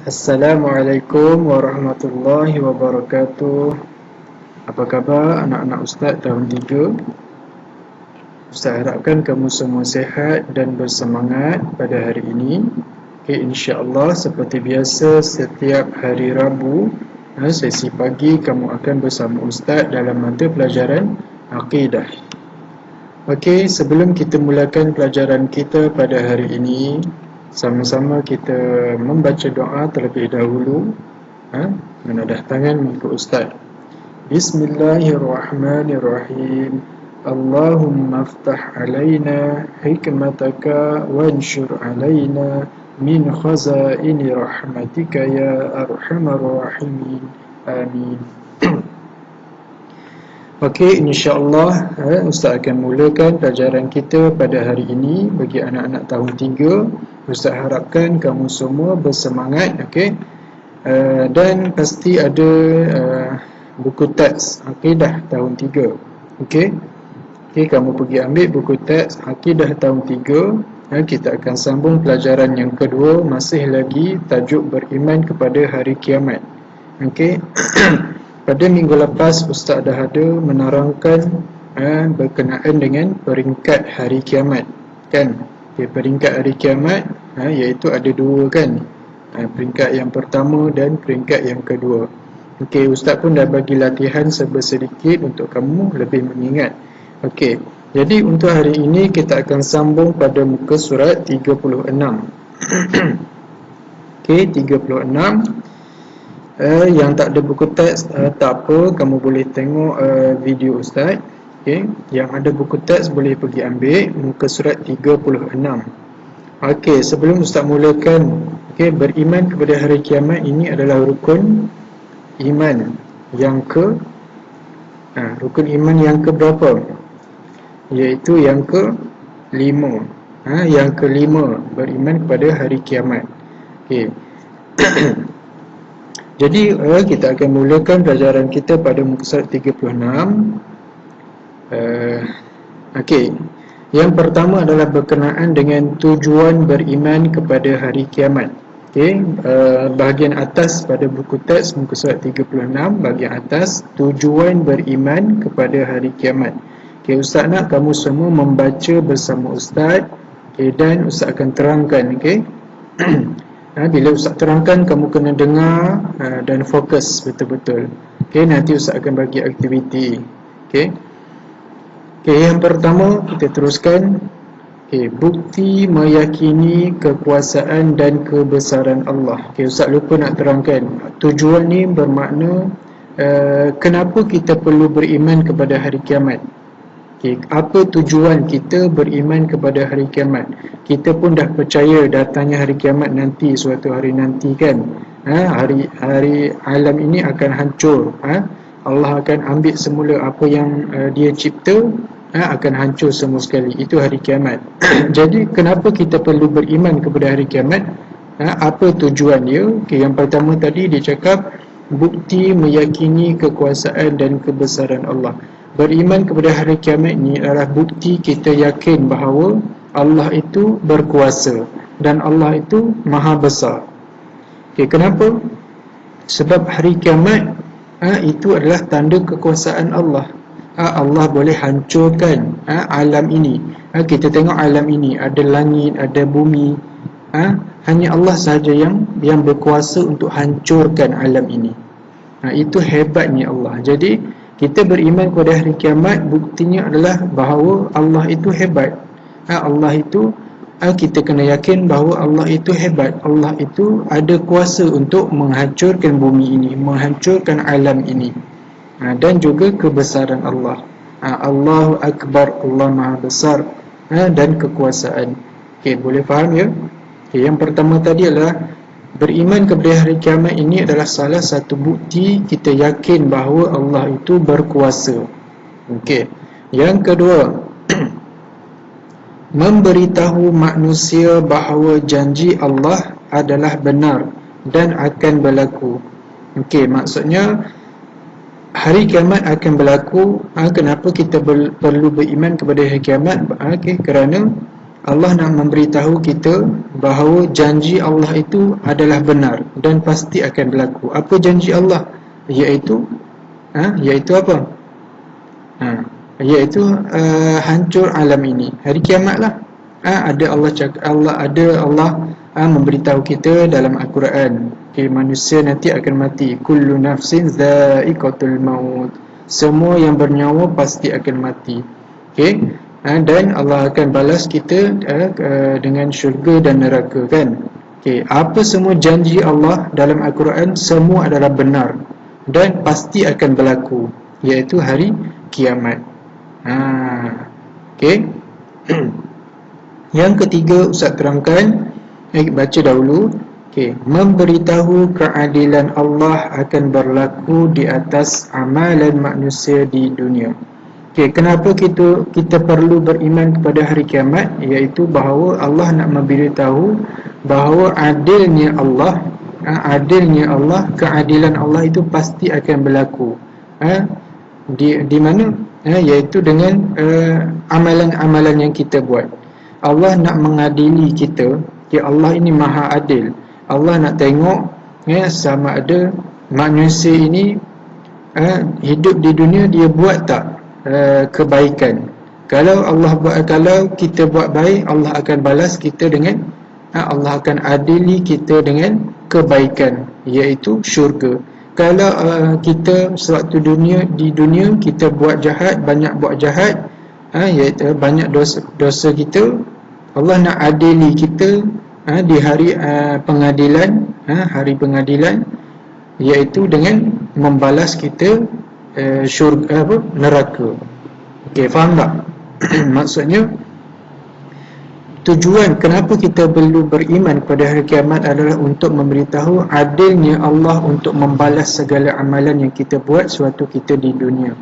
Assalamualaikum warahmatullahi wabarakatuh. Apa khabar anak-anak Ustaz tahun 3? Ustaz harapkan kamu semua sihat dan bersemangat pada hari ini. InsyaAllah seperti biasa setiap hari Rabu sesi pagi kamu akan bersama Ustaz dalam mata pelajaran Aqidah. Sebelum kita mulakan pelajaran kita pada hari ini, sama-sama kita membaca doa terlebih dahulu. Menadah tangan mengikut Ustaz. Bismillahirrahmanirrahim. Allahumma aftah alaina hikmataka wanshur alaina min khazaini rahmatika ya arhamar rahimin. Amin. InsyaAllah Ustaz akan mulakan pelajaran kita pada hari ini. Bagi anak-anak tahun 3, Ustaz harapkan kamu semua bersemangat, dan pasti ada buku teks Aqidah tahun 3. Kamu pergi ambil buku teks Aqidah tahun 3. Kita akan sambung pelajaran yang kedua, masih lagi tajuk beriman kepada hari kiamat. Pada minggu lepas Ustaz dah ada menerangkan berkenaan dengan peringkat hari kiamat, peringkat hari kiamat iaitu ada dua, peringkat yang pertama dan peringkat yang kedua. Ustaz pun dah bagi latihan sedikit untuk kamu lebih mengingat. Jadi untuk hari ini kita akan sambung pada muka surat 36. 36. Yang tak ada buku teks, tak apa, kamu boleh tengok video Ustaz. Yang ada buku teks boleh pergi ambil muka surat 36. Sebelum Ustaz mulakan, beriman kepada hari kiamat ini adalah rukun iman yang rukun iman yang ke berapa? Iaitu yang ke-5. Yang ke-5, beriman kepada hari kiamat. Jadi kita akan mulakan pelajaran kita pada muka surat 36. Yang pertama adalah berkenaan dengan tujuan beriman kepada hari kiamat. Bahagian atas pada buku teks muka surat 36, bahagian atas, tujuan beriman kepada hari kiamat. Ustaz nak kamu semua membaca bersama Ustaz, dan Ustaz akan terangkan. Bila Ustaz terangkan, kamu kena dengar dan fokus betul-betul. Nanti Ustaz akan bagi aktiviti. Yang pertama kita teruskan. Bukti meyakini kekuasaan dan kebesaran Allah. Ustaz lupa nak terangkan. Tujuan ni bermakna kenapa kita perlu beriman kepada hari kiamat. Apa tujuan kita beriman kepada hari kiamat? Kita pun dah percaya datangnya hari kiamat nanti, suatu hari nanti, hari alam ini akan hancur. Allah akan ambil semula apa yang dia cipta, akan hancur semua sekali. Itu hari kiamat. Jadi kenapa kita perlu beriman kepada hari kiamat? Apa tujuan dia? Yang pertama tadi dia cakap bukti meyakini kekuasaan dan kebesaran Allah. Beriman kepada hari kiamat ni adalah bukti kita yakin bahawa Allah itu berkuasa dan Allah itu maha besar. Kenapa? Sebab hari kiamat itu adalah tanda kekuasaan Allah. Allah boleh hancurkan alam ini. Kita tengok alam ini, ada langit, ada bumi. Hanya Allah sahaja yang berkuasa untuk hancurkan alam ini. Itu hebatnya Allah. Jadi kita beriman kepada hari kiamat, buktinya adalah bahawa Allah itu hebat. Allah itu, kita kena yakin bahawa Allah itu hebat. Allah itu ada kuasa untuk menghancurkan bumi ini, menghancurkan alam ini. Dan juga kebesaran Allah. Allahu Akbar, Allah Maha Besar, dan kekuasaan. Boleh faham ya? Yang pertama tadi adalah beriman kepada hari kiamat ini adalah salah satu bukti kita yakin bahawa Allah itu berkuasa. Yang kedua, memberitahu manusia bahawa janji Allah adalah benar dan akan berlaku. Maksudnya hari kiamat akan berlaku. Kenapa kita perlu beriman kepada hari kiamat? Kerana Allah nak memberitahu kita bahawa janji Allah itu adalah benar dan pasti akan berlaku. Apa janji Allah? Iaitu apa? Iaitu hancur alam ini, hari kiamat lah. Ada Allah memberitahu kita dalam Al-Quran, manusia nanti akan mati. Kullu nafsin dha'iqatul maut. Semua yang bernyawa pasti akan mati. Dan Allah akan balas kita dengan syurga dan neraka, kan? Apa semua janji Allah dalam Al-Quran semua adalah benar dan pasti akan berlaku, iaitu hari kiamat. Yang ketiga Ustaz terangkan, baca dahulu. Memberitahu keadilan Allah akan berlaku di atas amalan manusia di dunia. Kenapa kita perlu beriman kepada hari kiamat? Iaitu bahawa Allah nak memberitahu bahawa adilnya Allah, keadilan Allah itu pasti akan berlaku. Di mana? Iaitu dengan amalan-amalan yang kita buat. Allah nak mengadili kita. Allah ini maha adil. Allah nak tengok sama ada manusia ini hidup di dunia dia buat tak kebaikan. Kalau kita buat baik, Allah akan balas kita dengan Allah akan adili kita dengan kebaikan, iaitu syurga. Kalau kita sewaktu di dunia kita banyak buat jahat, iaitu banyak dosa kita, Allah nak adili kita di hari pengadilan, hari pengadilan, iaitu dengan membalas kita neraka. Faham tak? Maksudnya, tujuan kenapa kita perlu beriman kepada hari kiamat adalah untuk memberitahu adilnya Allah untuk membalas segala amalan yang kita buat sewaktu kita di dunia.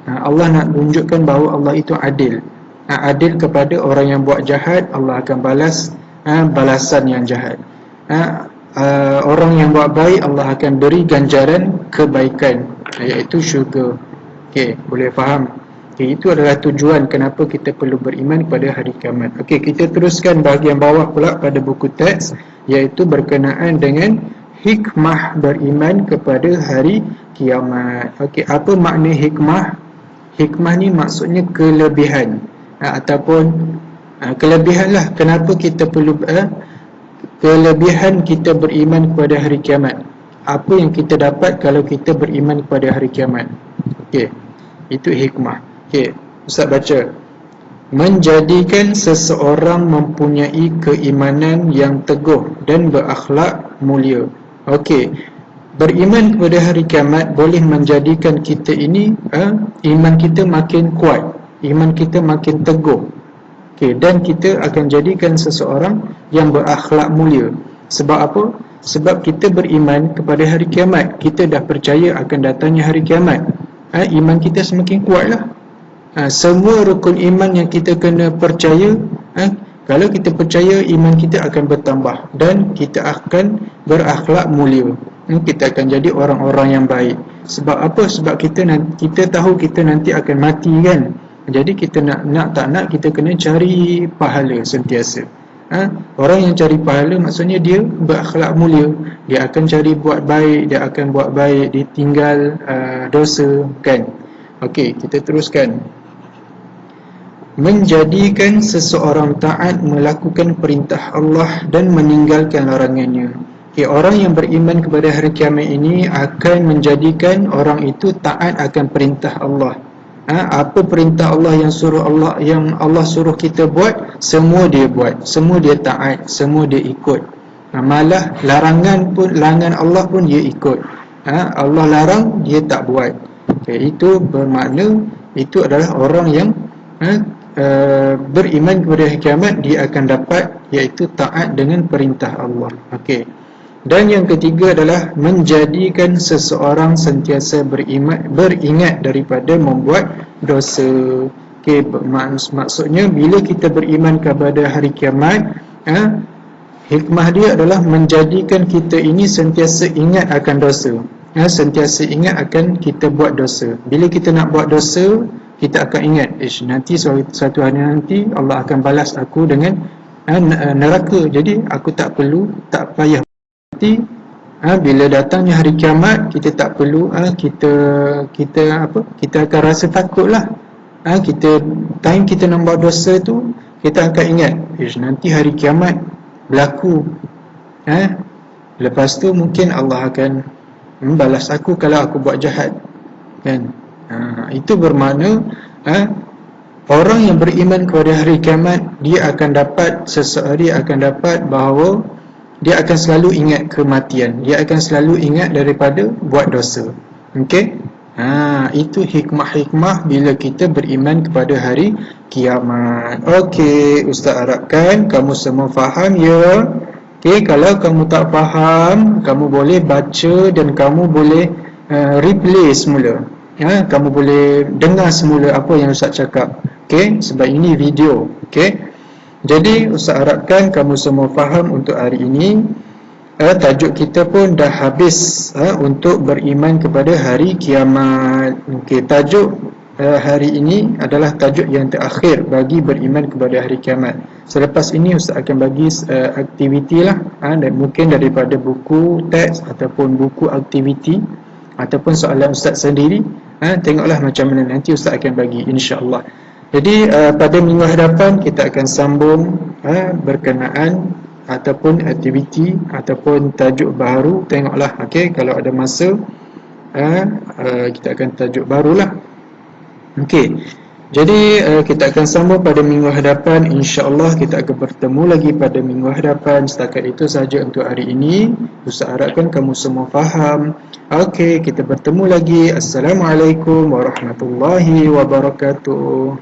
Allah nak tunjukkan bahawa Allah itu adil. Adil kepada orang yang buat jahat, Allah akan balas balasan yang jahat. Orang yang buat baik, Allah akan beri ganjaran kebaikan, iaitu syurga. Boleh faham? Itu adalah tujuan kenapa kita perlu beriman kepada hari kiamat. Kita teruskan bahagian bawah pula pada buku teks, iaitu berkenaan dengan hikmah beriman kepada hari kiamat. Apa makna hikmah? Hikmah ni maksudnya kelebihan, ataupun kelebihan lah. Kenapa kita perlu kelebihan kita beriman kepada hari kiamat? Apa yang kita dapat kalau kita beriman kepada hari kiamat? Itu hikmah. Ustaz baca. Menjadikan seseorang mempunyai keimanan yang teguh dan berakhlak mulia. Beriman kepada hari kiamat boleh menjadikan kita ini iman kita makin kuat, iman kita makin teguh. Dan kita akan jadikan seseorang yang berakhlak mulia. Sebab apa? Sebab kita beriman kepada hari kiamat. Kita dah percaya akan datangnya hari kiamat. Iman kita semakin kuatlah. Semua rukun iman yang kita kena percaya, kalau kita percaya, iman kita akan bertambah dan kita akan berakhlak mulia. Kita akan jadi orang-orang yang baik. Sebab apa? Sebab kita tahu kita nanti akan mati, kan? Jadi kita nak tak nak, kita kena cari pahala sentiasa. Orang yang cari pahala maksudnya dia berakhlak mulia. Dia akan cari buat baik, dia akan buat baik, dia tinggal dosa, kan? Kita teruskan. Menjadikan seseorang taat melakukan perintah Allah dan meninggalkan larangannya. Orang yang beriman kepada hari kiamat ini akan menjadikan orang itu taat akan perintah Allah. Apa perintah Allah yang Allah suruh kita buat, semua dia buat, semua dia taat, semua dia ikut. Malah larangan Allah pun dia ikut. Allah larang, dia tak buat. Itu bermakna itu adalah orang yang beriman kepada hari kiamat, dia akan dapat iaitu taat dengan perintah Allah. Dan yang ketiga adalah menjadikan seseorang sentiasa beringat daripada membuat dosa. Maksudnya bila kita beriman kepada hari kiamat, hikmah dia adalah menjadikan kita ini sentiasa ingat akan dosa. Sentiasa ingat akan kita buat dosa. Bila kita nak buat dosa, kita akan ingat, nanti suatu hari nanti Allah akan balas aku dengan neraka. Jadi aku tak payah nanti bila datangnya hari kiamat, kita tak perlu kita akan rasa takutlah. Kita nak buat dosa tu, kita akan ingat nanti hari kiamat berlaku. Lepas tu mungkin Allah akan membalas aku kalau aku buat jahat, kan? Itu bermakna orang yang beriman kepada hari kiamat, dia akan dapat bahawa dia akan selalu ingat kematian, dia akan selalu ingat daripada buat dosa. Okey? Itu hikmah-hikmah bila kita beriman kepada hari kiamat. Okey, Ustaz harapkan kamu semua faham, ya. Okey, kalau kamu tak faham, kamu boleh baca dan kamu boleh replay semula. Kamu boleh dengar semula apa yang Ustaz cakap. Okey, sebab ini video. Okey. Jadi Ustaz harapkan kamu semua faham untuk hari ini. Tajuk kita pun dah habis untuk beriman kepada hari kiamat. Okey, tajuk hari ini adalah tajuk yang terakhir bagi beriman kepada hari kiamat. Selepas ini Ustaz akan bagi aktiviti lah, dan mungkin daripada buku teks ataupun buku aktiviti ataupun soalan Ustaz sendiri. Tengoklah macam mana nanti Ustaz akan bagi, insya-Allah. Jadi pada minggu hadapan kita akan sambung berkenaan ataupun aktiviti ataupun tajuk baru. Tengoklah, okey, kalau ada masa kita akan tajuk barulah. Okey. Jadi kita akan sambung pada minggu hadapan, insya-Allah. Kita akan bertemu lagi pada minggu hadapan. Setakat itu saja untuk hari ini. Ustaz harapkan kamu semua faham. Okey, kita bertemu lagi. Assalamualaikum warahmatullahi wabarakatuh.